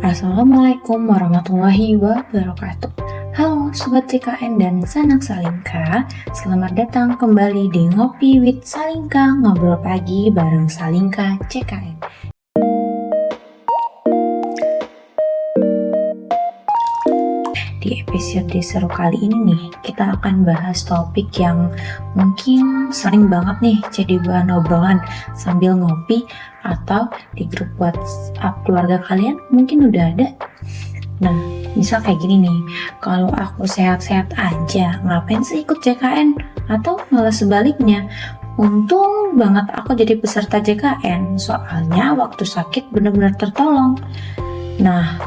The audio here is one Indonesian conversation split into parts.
Assalamualaikum warahmatullahi wabarakatuh. Halo Sobat CKN dan Sanak Salingka, selamat datang kembali di Ngopi with Salingka, ngobrol pagi bareng Salingka CKN. Di episode seru kali ini nih, kita akan bahas topik yang mungkin sering banget nih jadi bahan obrolan sambil ngopi atau di grup WhatsApp keluarga kalian mungkin udah ada. Nah, misal kayak gini nih, kalau aku sehat-sehat aja, ngapain sih ikut JKN? Atau malah sebaliknya, untung banget aku jadi peserta JKN, soalnya waktu sakit benar-benar tertolong. Nah,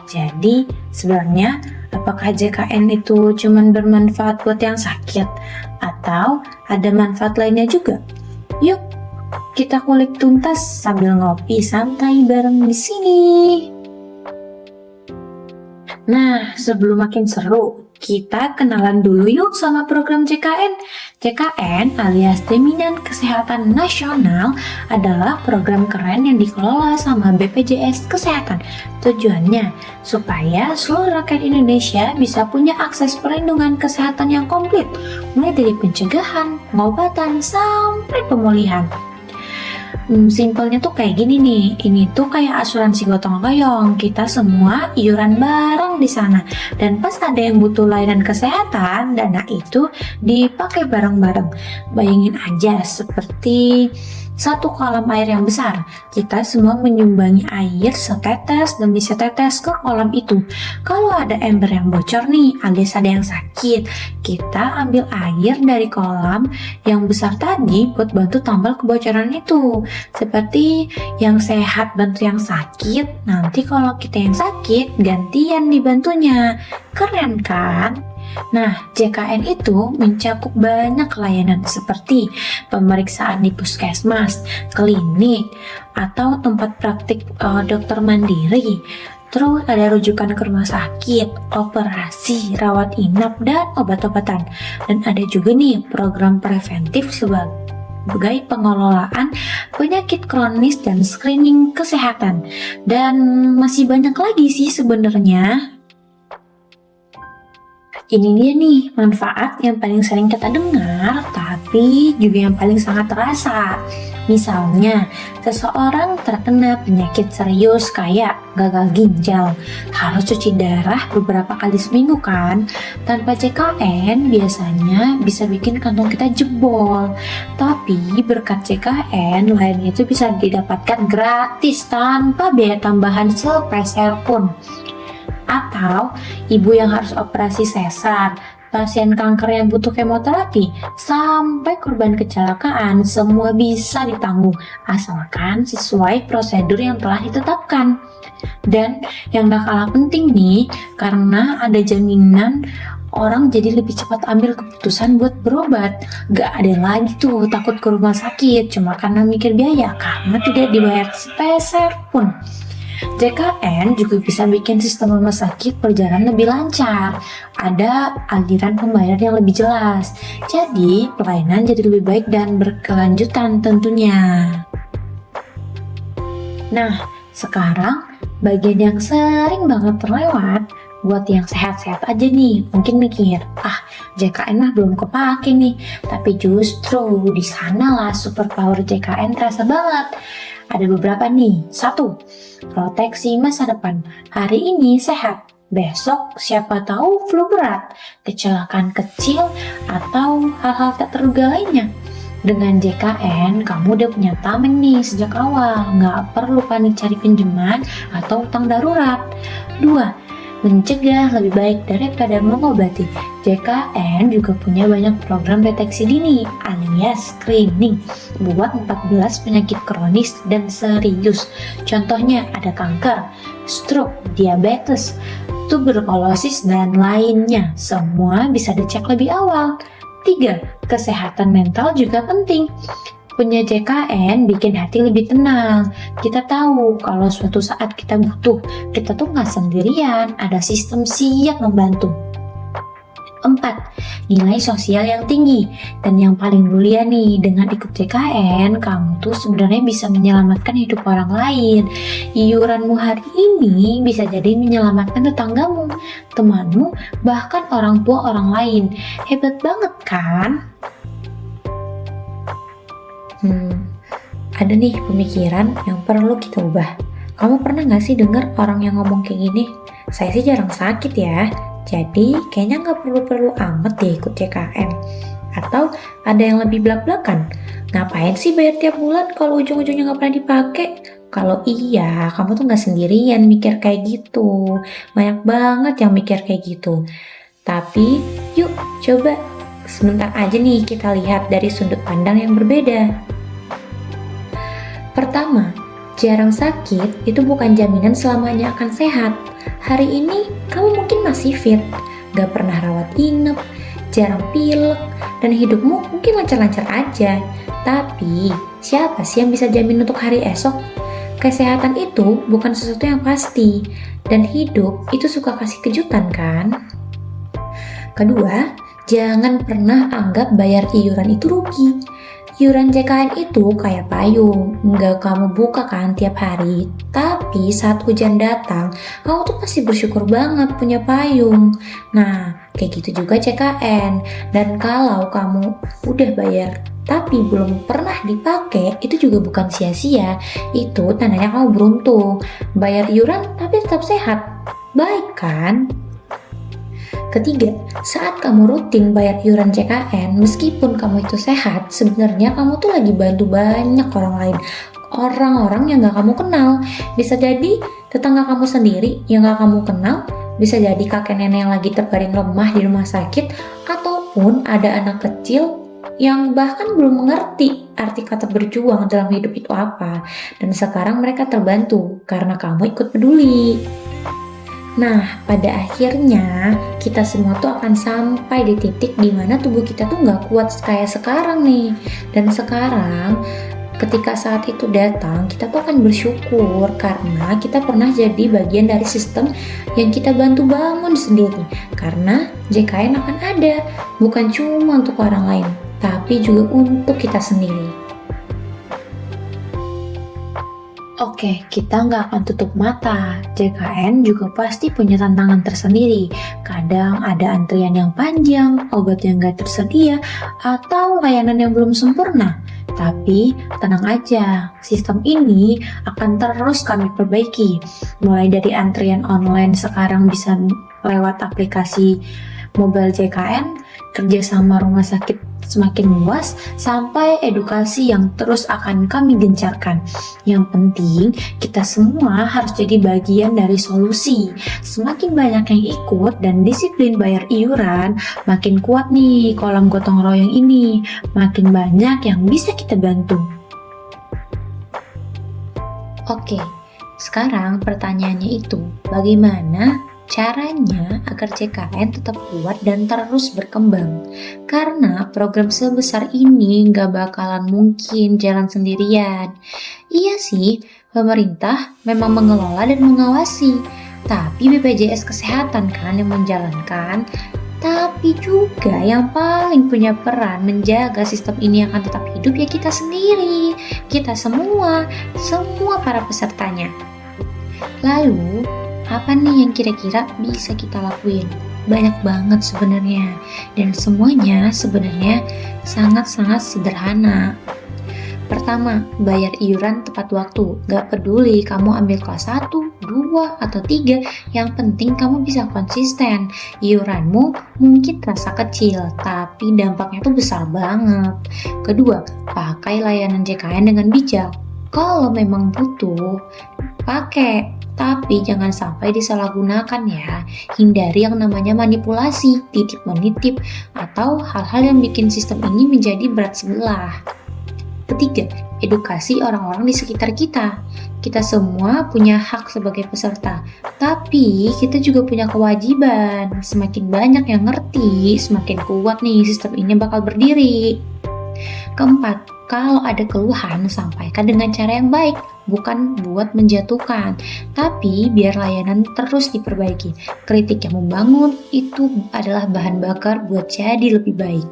jadi sebenarnya apakah JKN itu cuma bermanfaat buat yang sakit? Atau ada manfaat lainnya juga? Yuk, kita kulik tuntas sambil ngopi santai bareng di sini. Nah, sebelum makin seru, kita kenalan dulu yuk sama program JKN. JKN alias Jaminan Kesehatan Nasional adalah program keren yang dikelola sama BPJS Kesehatan. Tujuannya supaya seluruh rakyat Indonesia bisa punya akses perlindungan kesehatan yang komplit, mulai dari pencegahan, pengobatan, sampai pemulihan. Simpelnya tuh kayak gini nih, ini tuh kayak asuransi gotong royong, kita semua iuran bareng di sana. Dan pas ada yang butuh layanan kesehatan, dana itu dipakai bareng-bareng. Bayangin aja seperti satu kolam air yang besar, kita semua menyumbangi air setetes demi setetes ke kolam itu. Kalau ada ember yang bocor nih, alias ada yang sakit, kita ambil air dari kolam yang besar tadi buat bantu tambal kebocoran itu. Seperti yang sehat bantu yang sakit, nanti kalau kita yang sakit gantian dibantunya. Keren kan? Nah, JKN itu mencakup banyak layanan seperti pemeriksaan di puskesmas, klinik, atau tempat praktik dokter mandiri. Terus ada rujukan ke rumah sakit, operasi, rawat inap, dan obat-obatan. Dan ada juga nih program preventif sebagai pengelolaan penyakit kronis dan screening kesehatan. Dan masih banyak lagi sih sebenarnya. Ini dia nih manfaat yang paling sering kita dengar, tapi juga yang paling sangat terasa. Misalnya, seseorang terkena penyakit serius kayak gagal ginjal, harus cuci darah beberapa kali seminggu kan? Tanpa JKN biasanya bisa bikin kantong kita jebol. Tapi berkat JKN, lainnya itu bisa didapatkan gratis tanpa biaya tambahan sepeser pun. Atau ibu yang harus operasi sesar, pasien kanker yang butuh kemoterapi, sampai korban kecelakaan, semua bisa ditanggung asalkan sesuai prosedur yang telah ditetapkan. Dan yang gak kalah penting nih, karena ada jaminan, orang jadi lebih cepat ambil keputusan buat berobat. Gak ada lagi tuh takut ke rumah sakit cuma karena mikir biaya, karena tidak dibayar sepeser pun. JKN juga bisa bikin sistem rumah sakit berjalan lebih lancar. Ada aliran pembayaran yang lebih jelas. Jadi pelayanan jadi lebih baik dan berkelanjutan tentunya. Nah, sekarang bagian yang sering banget terlewat buat yang sehat-sehat aja nih, mungkin mikir, JKN mah belum kepake nih. Tapi justru di sanalah superpower JKN terasa banget. Ada beberapa nih. 1. Proteksi masa depan. Hari ini sehat, besok siapa tahu flu berat, kecelakaan kecil, atau hal-hal tak terduga lainnya. Dengan JKN, kamu udah punya tameng nih sejak awal, nggak perlu panik cari pinjaman atau utang darurat. 2. Mencegah lebih baik daripada mengobati. JKN juga punya banyak program deteksi dini alias screening buat 14 penyakit kronis dan serius. Contohnya ada kanker, stroke, diabetes, tuberkulosis, dan lainnya. Semua bisa dicek lebih awal. 3. Kesehatan mental juga penting. Punya JKN bikin hati lebih tenang. Kita tahu kalau suatu saat kita butuh, kita tuh nggak sendirian, ada sistem siap membantu. 4. Nilai sosial yang tinggi. Dan yang paling mulia nih, dengan ikut JKN, kamu tuh sebenarnya bisa menyelamatkan hidup orang lain. Iuranmu hari ini bisa jadi menyelamatkan tetanggamu, temanmu, bahkan orang tua orang lain. Hebat banget kan? Ada nih pemikiran yang perlu kita ubah. Kamu pernah gak sih dengar orang yang ngomong kayak gini? Saya sih jarang sakit ya, jadi kayaknya gak perlu-perlu amat deh ikut JKN. Atau ada yang lebih belak-belakan, ngapain sih bayar tiap bulan kalau ujung-ujungnya gak pernah dipakai? Kalau iya, kamu tuh gak sendirian mikir kayak gitu. Banyak banget yang mikir kayak gitu. Tapi yuk coba sebentar aja nih kita lihat dari sudut pandang yang berbeda. Pertama, jarang sakit itu bukan jaminan selamanya akan sehat. Hari ini kamu mungkin masih fit, gak pernah rawat inap, jarang pilek, dan hidupmu mungkin lancar-lancar aja. Tapi, siapa sih yang bisa jamin untuk hari esok? Kesehatan itu bukan sesuatu yang pasti, dan hidup itu suka kasih kejutan kan? Kedua, jangan pernah anggap bayar iuran itu rugi. Iuran JKN itu kayak payung, nggak kamu buka kan tiap hari. Tapi saat hujan datang, kamu tuh pasti bersyukur banget punya payung. Nah, kayak gitu juga JKN. Dan kalau kamu udah bayar tapi belum pernah dipakai, itu juga bukan sia-sia. Itu tandanya kamu beruntung. Bayar iuran tapi tetap sehat. Baik kan? Ketiga, saat kamu rutin bayar iuran JKN, meskipun kamu itu sehat, sebenarnya kamu tuh lagi bantu banyak orang lain. Orang-orang yang gak kamu kenal. Bisa jadi tetangga kamu sendiri yang gak kamu kenal, bisa jadi kakek nenek yang lagi terbaring lemah di rumah sakit, ataupun ada anak kecil yang bahkan belum mengerti arti kata berjuang dalam hidup itu apa. Dan sekarang mereka terbantu karena kamu ikut peduli. Nah, pada akhirnya kita semua tuh akan sampai di titik dimana tubuh kita tuh gak kuat kayak sekarang nih. Dan sekarang ketika saat itu datang, kita tuh akan bersyukur karena kita pernah jadi bagian dari sistem yang kita bantu bangun sendiri. Karena JKN akan ada, bukan cuma untuk orang lain, tapi juga untuk kita sendiri. Oke, kita nggak akan tutup mata. JKN juga pasti punya tantangan tersendiri. Kadang ada antrian yang panjang, obat yang nggak tersedia, atau layanan yang belum sempurna. Tapi tenang aja, sistem ini akan terus kami perbaiki. Mulai dari antrian online sekarang bisa lewat aplikasi mobile JKN, kerjasama rumah sakit semakin luas, sampai edukasi yang terus akan kami gencarkan. Yang penting, kita semua harus jadi bagian dari solusi. Semakin banyak yang ikut dan disiplin bayar iuran, makin kuat nih kolam gotong royong ini, makin banyak yang bisa kita bantu. Oke, sekarang pertanyaannya itu, bagaimana caranya agar JKN tetap kuat dan terus berkembang? Karena program sebesar ini gak bakalan mungkin jalan sendirian. Iya sih, pemerintah memang mengelola dan mengawasi, tapi BPJS Kesehatan kan yang menjalankan. Tapi juga yang paling punya peran menjaga sistem ini akan tetap hidup ya kita sendiri, kita semua para pesertanya. Lalu, apa nih yang kira-kira bisa kita lakuin? Banyak banget sebenarnya, dan semuanya sebenarnya sangat-sangat sederhana. Pertama, bayar iuran tepat waktu. Gak peduli kamu ambil kelas 1, 2, atau 3, yang penting kamu bisa konsisten. Iuranmu mungkin terasa kecil, tapi dampaknya tuh besar banget. Kedua, pakai layanan JKN dengan bijak. Kalau memang butuh, pakai. Tapi jangan sampai disalahgunakan ya. Hindari yang namanya manipulasi, titip-menitip, atau hal-hal yang bikin sistem ini menjadi berat sebelah. Ketiga, edukasi orang-orang di sekitar kita. Kita semua punya hak sebagai peserta, tapi kita juga punya kewajiban. Semakin banyak yang ngerti, semakin kuat nih sistem ini bakal berdiri. Keempat, Kalau ada keluhan, sampaikan dengan cara yang baik, bukan buat menjatuhkan. Tapi biar layanan terus diperbaiki. Kritik yang membangun itu adalah bahan bakar buat jadi lebih baik.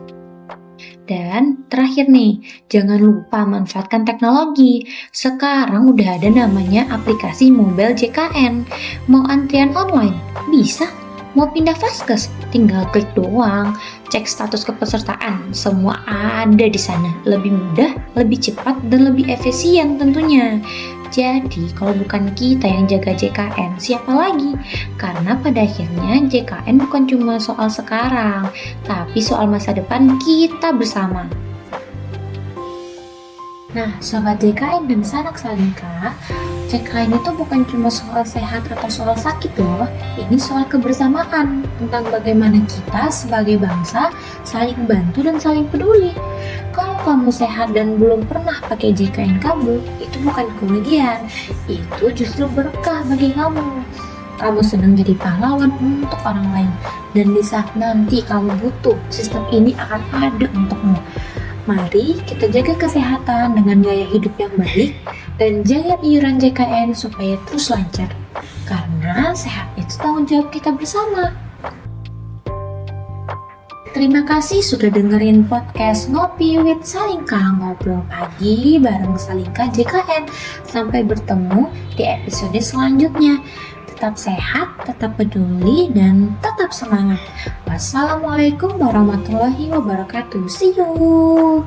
Dan terakhir nih, jangan lupa manfaatkan teknologi. Sekarang udah ada namanya aplikasi mobile JKN. Mau antrian online? Bisa. Mau pindah vaskes? Tinggal klik doang. Cek status kepesertaan, semua ada di sana. Lebih mudah, lebih cepat, dan lebih efisien tentunya. Jadi, kalau bukan kita yang jaga JKN, siapa lagi? Karena pada akhirnya JKN bukan cuma soal sekarang, tapi soal masa depan kita bersama. Nah, Sobat JKN dan Sanak Salingka, JKN itu bukan cuma soal sehat atau soal sakit loh. Ini soal kebersamaan, tentang bagaimana kita sebagai bangsa saling bantu dan saling peduli. Kalau kamu sehat dan belum pernah pakai JKN kabel, itu bukan kerugian, itu justru berkah bagi kamu. Kamu senang jadi pahlawan untuk orang lain, dan di saat nanti kamu butuh, sistem ini akan ada untukmu. Mari kita jaga kesehatan dengan gaya hidup yang baik dan jaga iuran JKN supaya terus lancar. Karena sehat itu tanggung jawab kita bersama. Terima kasih sudah dengerin podcast Ngopi with Salingka, ngobrol pagi bareng Salingka JKN. Sampai bertemu di episode selanjutnya. Tetap sehat, tetap peduli, dan tetap semangat. Wassalamualaikum warahmatullahi wabarakatuh. See you.